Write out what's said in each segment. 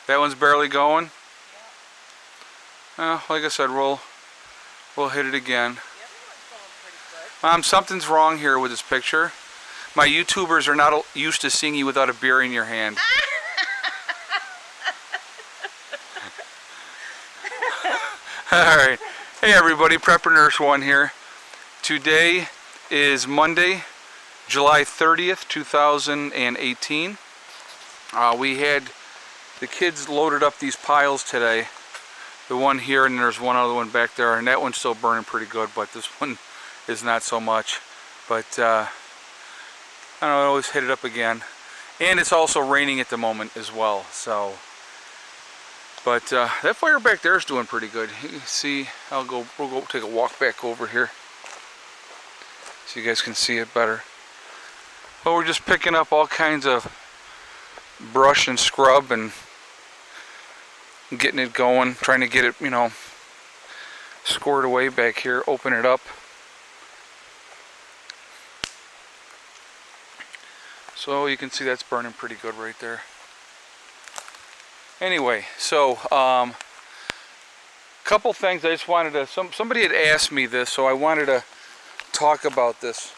That one's barely going. Like I said, we'll hit it again. The other one's going pretty good. Something's wrong here with this picture. My YouTubers are not used to seeing you without a beer in your hand. Alright. Hey everybody, Prepper Nurse 1 here. Today is Monday, July 30th, 2018. We had the kids loaded up these piles today. The one here, and there's one other one back there, and that one's still burning pretty good, but this one is not so much. But I don't know, I always hit it up again. And it's also raining at the moment as well, so. But that fire back there is doing pretty good. You can see, we'll go take a walk back over here so you guys can see it better. Well, we're just picking up all kinds of brush and scrub and getting it going, trying to get it, you know, scored away back here, open it up. So you can see that's burning pretty good right there. Anyway, so couple things I just wanted to, somebody had asked me this, so I wanted to talk about this.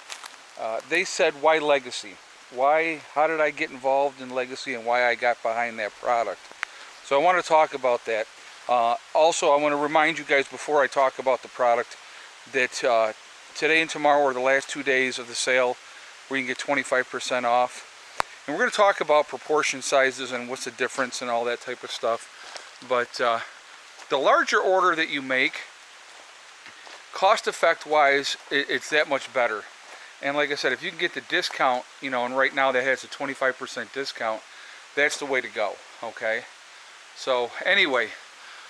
They said, why Legacy? How did I get involved in Legacy and why I got behind that product? So I want to talk about that. Also, I want to remind you guys before I talk about the product that today and tomorrow are the last 2 days of the sale where you can get 25% off. And we're going to talk about proportion sizes and what's the difference and all that type of stuff. But the larger order that you make, cost effect wise, it's that much better. And like I said, if you can get the discount, you know, and right now that has a 25% discount, that's the way to go, okay? So anyway,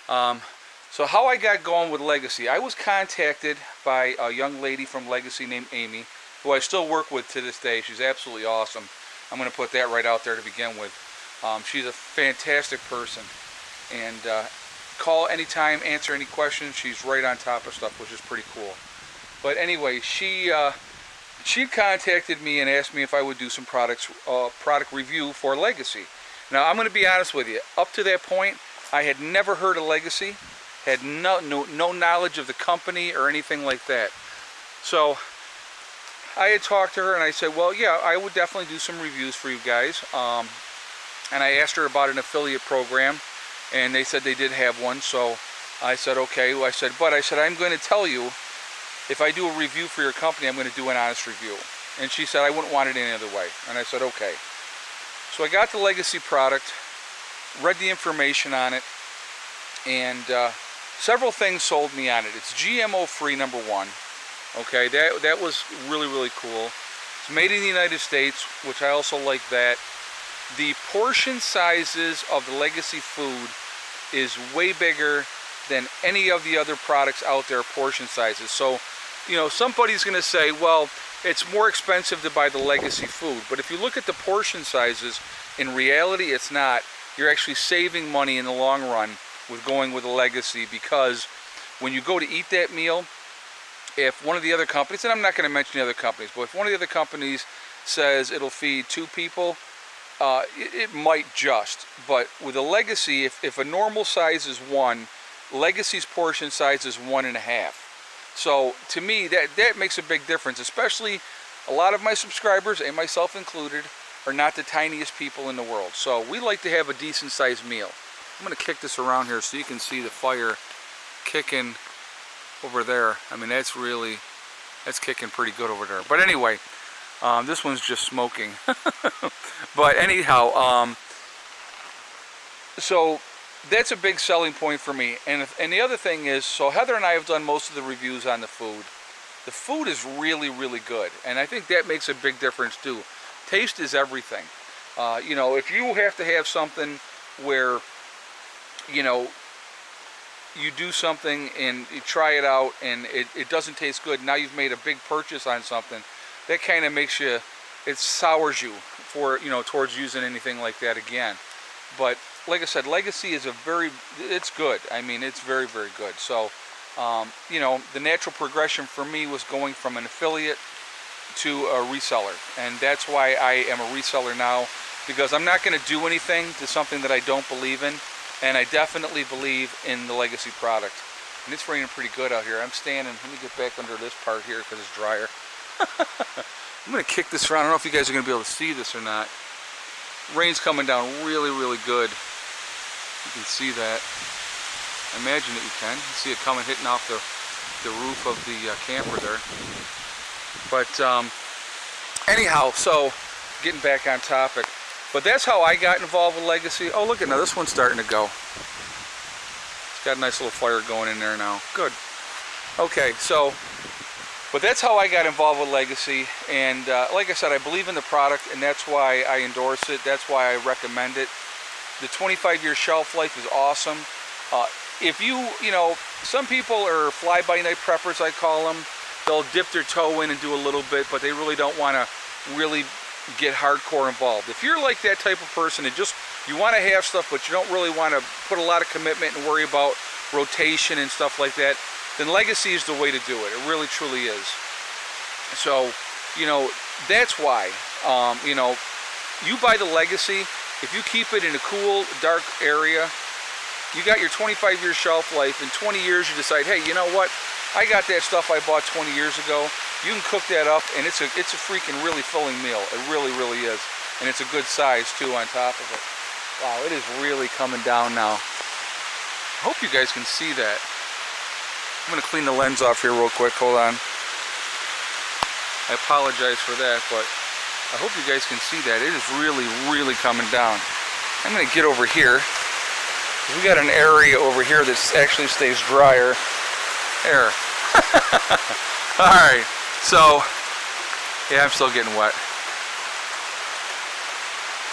so how I got going with Legacy, I was contacted by a young lady from Legacy named Amy, who I still work with to this day. She's absolutely awesome. I'm going to put that right out there to begin with. She's a fantastic person, and call anytime, answer any questions. She's right on top of stuff, which is pretty cool. But anyway, she contacted me and asked me if I would do some product review for Legacy. Now I'm going to be honest with you. Up to that point, I had never heard of Legacy, had no knowledge of the company or anything like that. So I had talked to her and I said, well, yeah, I would definitely do some reviews for you guys. And I asked her about an affiliate program, and they said they did have one. So I said, okay. Well, I said, I'm going to tell you, if I do a review for your company, I'm going to do an honest review. And she said, I wouldn't want it any other way. And I said, okay. So I got the Legacy product, read the information on it, and several things sold me on it. It's GMO free, number one. Okay, that was really, really cool. It's made in the United States, which I also like that. The portion sizes of the Legacy food is way bigger than any of the other products out there, portion sizes. So, you know, somebody's going to say, well, it's more expensive to buy the Legacy food. But if you look at the portion sizes, in reality, it's not. You're actually saving money in the long run with going with the Legacy, because when you go to eat that meal, if one of the other companies, and I'm not going to mention the other companies, but if one of the other companies says it'll feed 2 people, it might just. But with a Legacy, if a normal size is 1, Legacy's portion size is 1.5. So to me, that makes a big difference, especially a lot of my subscribers, and myself included, are not the tiniest people in the world. So we like to have a decent sized meal. I'm going to kick this around here so you can see the fire kicking over there. I mean, that's kicking pretty good over there. But anyway, this one's just smoking. But anyhow, so that's a big selling point for me. And the other thing is, so Heather and I have done most of the reviews on the food. The food is really, really good, and I think that makes a big difference too. Taste is everything. You know, if you have to have something where, you know, you do something and you try it out and it doesn't taste good, now you've made a big purchase on something, that kind of makes you, it sours you for, you know, towards using anything like that again. But like I said, Legacy is it's good. I mean, it's very, very good. So, you know, the natural progression for me was going from an affiliate to a reseller, and that's why I am a reseller now, because I'm not going to do anything to something that I don't believe in. and I definitely believe in the Legacy product. And it's raining pretty good out here. I'm standing, let me get back under this part here because it's drier. I'm going to kick this around. I don't know if you guys are going to be able to see this or not. Rain's coming down really, really good. You can see that. I imagine that you can. You see it coming, hitting off the roof of the camper there. But anyhow, so getting back on topic. But that's how I got involved with Legacy. Oh, look at now, this one's starting to go. It's got a nice little fire going in there now. Good. Okay, so, but that's how I got involved with Legacy. And like I said, I believe in the product, and that's why I endorse it. That's why I recommend it. The 25-year shelf life is awesome. If you know, some people are fly-by-night preppers, I call them. They'll dip their toe in and do a little bit, but they really don't want to really get hardcore involved. If you're like that type of person and just you want to have stuff but you don't really want to put a lot of commitment and worry about rotation and stuff like that, then Legacy is the way to do it. It really truly is. So, you know, that's why, you know, you buy the Legacy. If you keep it in a cool, dark area, you got your 25-year shelf life. In 20 years you decide, hey, you know what, I got that stuff I bought 20 years ago. You can cook that up, and it's a freaking really filling meal. It really, really is. And it's a good size, too, on top of it. Wow, it is really coming down now. I hope you guys can see that. I'm going to clean the lens off here real quick. Hold on. I apologize for that, but I hope you guys can see that. It is really, really coming down. I'm going to get over here. We got an area over here that actually stays drier. There. Alright, so, yeah, I'm still getting wet.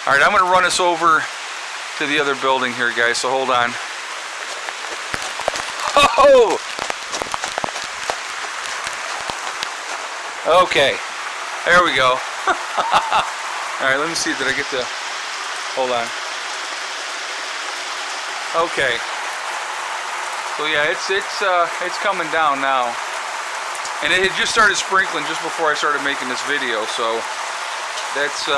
Alright, I'm going to run us over to the other building here, guys, so hold on. Oh! Okay, there we go. Alright, let me see, did I get the... Hold on. Okay. So yeah, it's coming down now, and it had just started sprinkling just before I started making this video. So that's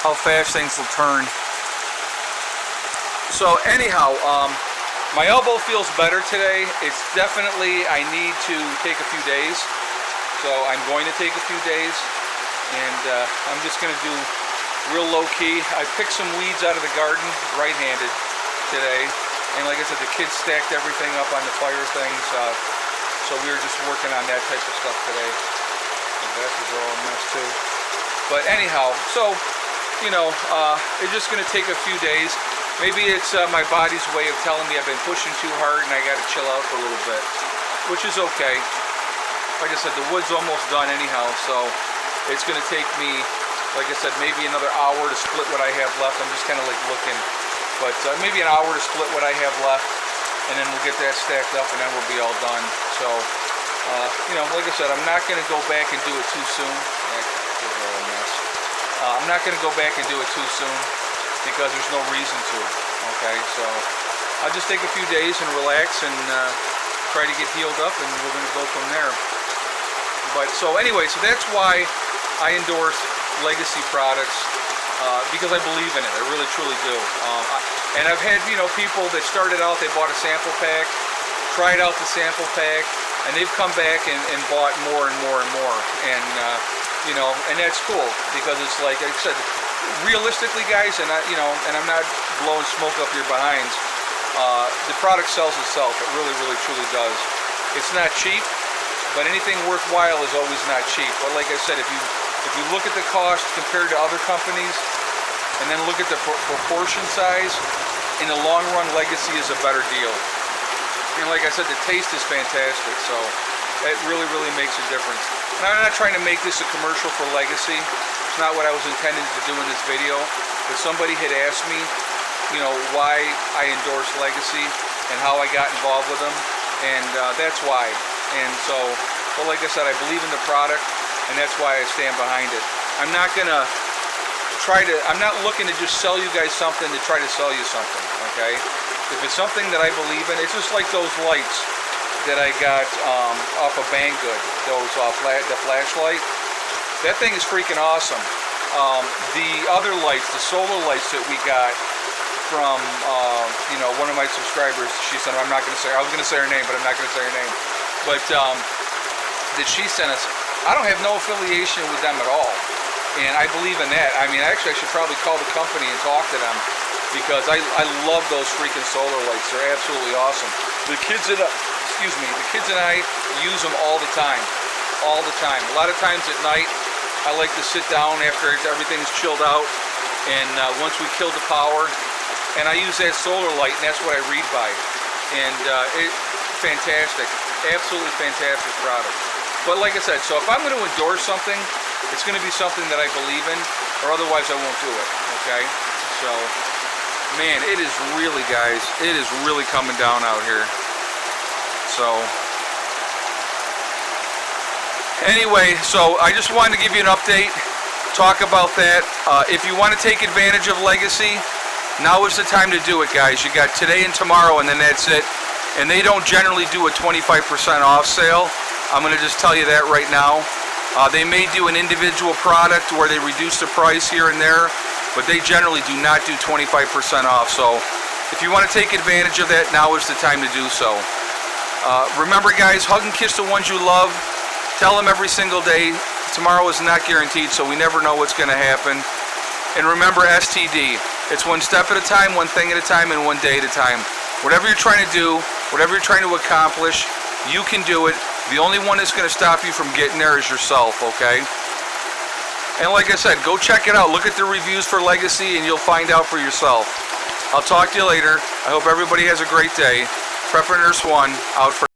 how fast things will turn. So anyhow, my elbow feels better today. It's definitely, I need to take a few days. So I'm going to take a few days, and I'm just going to do real low key. I picked some weeds out of the garden, right-handed, today. And like I said, the kids stacked everything up on the fire things, so we were just working on that type of stuff today. The glasses are all a mess too. But anyhow, so, you know, it's just going to take a few days. Maybe it's my body's way of telling me I've been pushing too hard and I got to chill out for a little bit, which is okay. Like I said, the wood's almost done anyhow, so it's going to take me, like I said, maybe another hour to split what I have left. I'm just kind of like looking. But maybe an hour to split what I have left, and then we'll get that stacked up, and then we'll be all done. So, you know, like I said, I'm not going to go back and do it too soon. I'm not going to go back and do it too soon because there's no reason to. Okay, so I'll just take a few days and relax and try to get healed up, and we're going to go from there. But so anyway, so that's why I endorse Legacy products. Because I believe in it, I really truly do. And I've had, you know, people that started out, they bought a sample pack, tried out the sample pack, and they've come back and bought more and more and more. And, you know, and that's cool because it's like I said, realistically, guys, and you know, and I'm not blowing smoke up your behinds, the product sells itself. It really, really, truly does. It's not cheap, but anything worthwhile is always not cheap. But like I said, if you look at the cost compared to other companies, and then look at the proportion size, in the long run, Legacy is a better deal. And like I said, the taste is fantastic, so it really, really makes a difference. And I'm not trying to make this a commercial for Legacy. It's not what I was intending to do in this video, but somebody had asked me, you know, why I endorse Legacy and how I got involved with them, and that's why. And so, well, like I said, I believe in the product, and that's why I stand behind it. I'm not gonna I'm not looking to just sell you guys something to try to sell you something, okay? If it's something that I believe in, it's just like those lights that I got off of Banggood, the flashlight. That thing is freaking awesome. The other lights, the solar lights that we got from you know, one of my subscribers. She sent. I'm not going to say. I was going to say her name, but I'm not going to say her name. But that she sent us. I don't have no affiliation with them at all, and I believe in that. I mean, actually, I should probably call the company and talk to them because I love those freaking solar lights. They're absolutely awesome. The kids and the kids and I use them all the time. All the time. A lot of times at night, I like to sit down after everything's chilled out, and once we kill the power, and I use that solar light, and that's what I read by. And fantastic, absolutely fantastic product. But like I said, so if I'm going to endorse something, it's going to be something that I believe in, or otherwise I won't do it. Okay? So, man, it is really, guys, it is really coming down out here. So. Anyway, so I just wanted to give you an update, talk about that. If you want to take advantage of Legacy, now is the time to do it, guys. You got today and tomorrow, and then that's it. And they don't generally do a 25% off sale. I'm going to just tell you that right now. They may do an individual product where they reduce the price here and there, but they generally do not do 25% off. So if you want to take advantage of that, now is the time to do so. Remember, guys, hug and kiss the ones you love. Tell them every single day. Tomorrow is not guaranteed, so we never know what's going to happen. And remember STD. It's one step at a time, one thing at a time, and one day at a time. Whatever you're trying to do, whatever you're trying to accomplish, you can do it. The only one that's going to stop you from getting there is yourself, okay? And like I said, go check it out. Look at the reviews for Legacy, and you'll find out for yourself. I'll talk to you later. I hope everybody has a great day. Prepper Nurse 1, out for